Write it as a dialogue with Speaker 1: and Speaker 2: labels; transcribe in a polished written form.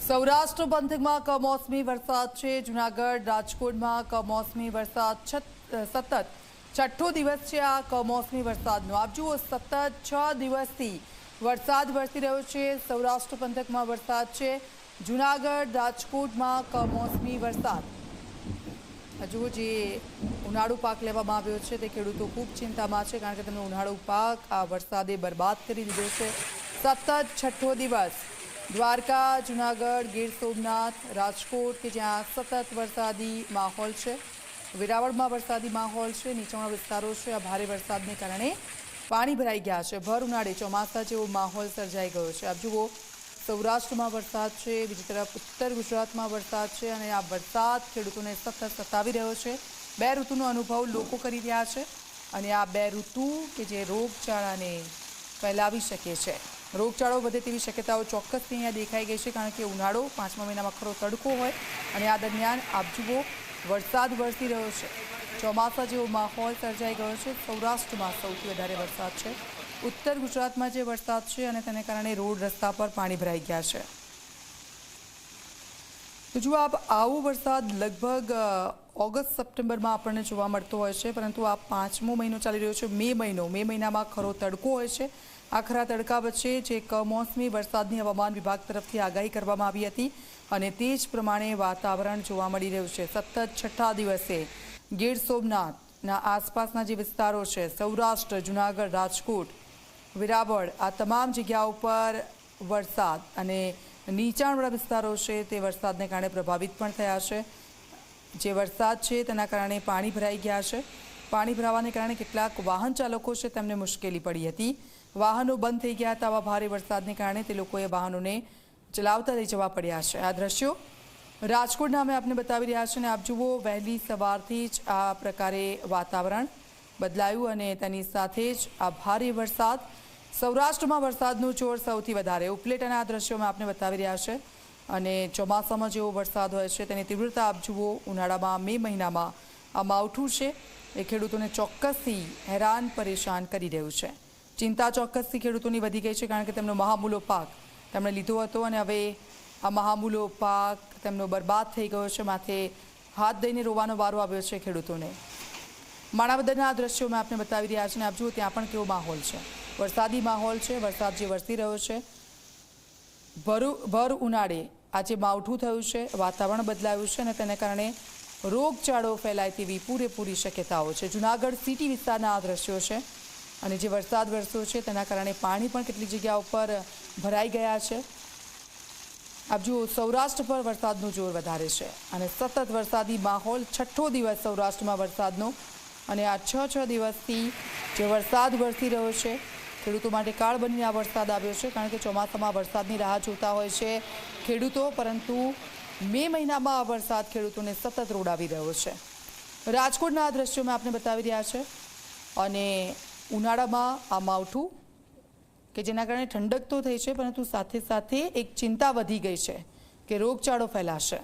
Speaker 1: સૌરાષ્ટ્ર પંથકમાં કમોસમી વરસાદ છે। જૂનાગઢ રાજકોટમાં કમોસમી વરસાદ સતત છઠ્ઠો દિવસ છે આ કમોસમી વરસાદનો। આપ જુઓ સતત 6 દિવસથી વરસાદ વરસી રહ્યો છે। સૌરાષ્ટ્ર પંથકમાં વરસાદ છે। જૂનાગઢ રાજકોટમાં કમોસમી વરસાદ। હજુ જે ઉનાળુ પાક લેવામાં આવ્યો છે તે ખેડૂતો ખૂબ ચિંતામાં છે, કારણ કે તેમનો ઉનાળુ પાક આ વરસાદે બરબાદ કરી દીધો છે। સતત છઠ્ઠો દિવસ દ્વારકા, જૂનાગઢ, ગીર સોમનાથ, રાજકોટ કે જ્યાં સતત વરસાદી માહોલ છે। વેરાવળમાં વરસાદી માહોલ છે। નીચાણવાળા વિસ્તારો છે આ ભારે વરસાદને કારણે પાણી ભરાઈ ગયા છે। ભર ઉનાળે ચોમાસા જેવો માહોલ સર્જાઈ ગયો છે। આપ જુઓ, સૌરાષ્ટ્રમાં વરસાદ છે, બીજી તરફ ઉત્તર ગુજરાતમાં વરસાદ છે અને આ વરસાદ ખેડૂતોને સતત સતાવી રહ્યો છે। બે ઋતુનો અનુભવ લોકો કરી રહ્યા છે અને આ બે ઋતુ કે જે રોગચાળાને ફેલાવી શકે છે, રોગચાળો વધે તેવી શક્યતાઓ ચોક્કસથી અહીંયા દેખાઈ ગઈ છે, કારણ કે ઉનાળો 5મા મહિનામાં ખરો તડકો હોય અને આ દરમિયાન આપ જુઓ વરસાદ વરસી રહ્યો છે। ચોમાસા જેવો માહોલ સર્જાઈ ગયો છે। સૌરાષ્ટ્રમાં સૌથી વધારે વરસાદ છે। ઉત્તર ગુજરાતમાં જે વરસાદ છે અને તેને કારણે રોડ રસ્તા પર પાણી ભરાઈ ગયા છે। તો જુઓ આપ, આવો વરસાદ લગભગ ઓગસ્ટ સપ્ટેમ્બરમાં આપણને જોવા મળતો હોય છે, પરંતુ આ 5મો મહિનો ચાલી રહ્યો છે, મે મહિનો। મે મહિનામાં ખરો તડકો હોય છે। આખરા તડકા વચ્ચે જે કમોસમી વરસાદની હવામાન વિભાગ તરફથી આગાહી કરવામાં આવી હતી અને તે જ પ્રમાણે વાતાવરણ જોવા મળી રહ્યું છે। સતત છઠ્ઠા દિવસે ગીર સોમનાથના આસપાસના જે વિસ્તારો છે, સૌરાષ્ટ્ર, જૂનાગઢ, રાજકોટ, વેરાવળ, આ તમામ જગ્યાઓ પર વરસાદ અને નીચાણવાળા વિસ્તારો છે તે વરસાદને કારણે પ્રભાવિત પણ થયા છે। જે વરસાદ છે તેના કારણે પાણી ભરાઈ ગયા છે। પાણી ભરાવાને કારણે કેટલાક વાહન ચાલકો છે તેમને મુશ્કેલી પડી હતી। વાહનો બંધ થઈ ગયા હતા। આવા ભારે વરસાદને કારણે તે લોકોએ વાહનોને ચલાવતા લઈ જવા પડ્યા છે। આ દ્રશ્યો રાજકોટના અમે આપને બતાવી રહ્યા છે અને આપ જુઓ, વહેલી સવારથી જ આ પ્રકારે વાતાવરણ બદલાયું અને તેની સાથે જ આ ભારે વરસાદ। સૌરાષ્ટ્રમાં વરસાદનું જોર સૌથી વધારે। ઉપલેટાના આ દ્રશ્યો અમે આપને બતાવી રહ્યા છે અને ચોમાસામાં જેવો વરસાદ હોય છે તેની તીવ્રતા આપ જુઓ। ઉનાળામાં મે મહિનામાં આ માવઠું છે એ ખેડૂતોને ચોક્કસથી હેરાન પરેશાન કરી રહ્યું છે। ચિંતા ચોક્કસથી ખેડૂતોની વધી ગઈ છે, કારણ કે તેમનો મહામૂલો પાક તેમણે લીધો હતો અને હવે આ મહામૂલો પાક તેમનો બરબાદ થઈ ગયો છે। માથે હાથ દઈને રોવાનો વારો આવ્યો છે ખેડૂતોને। માણાવદરના આ દ્રશ્યો મેં આપને બતાવી રહ્યા છે અને આપ જુઓ, ત્યાં પણ કેવો માહોલ છે, વરસાદી માહોલ છે। વરસાદ જે વરસી રહ્યો છે, ભર ઉનાળે આજે માવઠું થયું છે, વાતાવરણ બદલાયું છે અને તેને કારણે રોગચાળો ફેલાય તેવી પૂરેપૂરી શક્યતાઓ છે। જૂનાગઢ સિટી વિસ્તારના આ દ્રશ્યો છે અને જે વરસાદ વરસ્યો છે તેના કારણે પાણી પણ કેટલીક જગ્યાઓ પર ભરાઈ ગયા છે। આપ જુઓ, સૌરાષ્ટ્ર પર વરસાદનું જોર વધારે છે અને સતત વરસાદી માહોલ। છઠ્ઠો દિવસ સૌરાષ્ટ્રમાં વરસાદનો અને આ 6 દિવસથી જે વરસાદ વરસી રહ્યો છે, ખેડૂતો માટે કાળ બનીને આ વરસાદ આવ્યો છે, કારણ કે ચોમાસામાં વરસાદની રાહ જોતા હોય છે ખેડૂતો, પરંતુ મે મહિનામાં આ વરસાદ ખેડૂતોને સતત રોડાવી રહ્યો છે। રાજકોટના આ દ્રશ્યો મેં આપને બતાવી રહ્યા છે અને ઉનાળામાં આ માવઠું કે જેના કારણે ઠંડક તો થઈ છે, પરંતુ સાથે સાથે એક ચિંતા વધી ગઈ છે કે રોગચાળો ફેલાશે।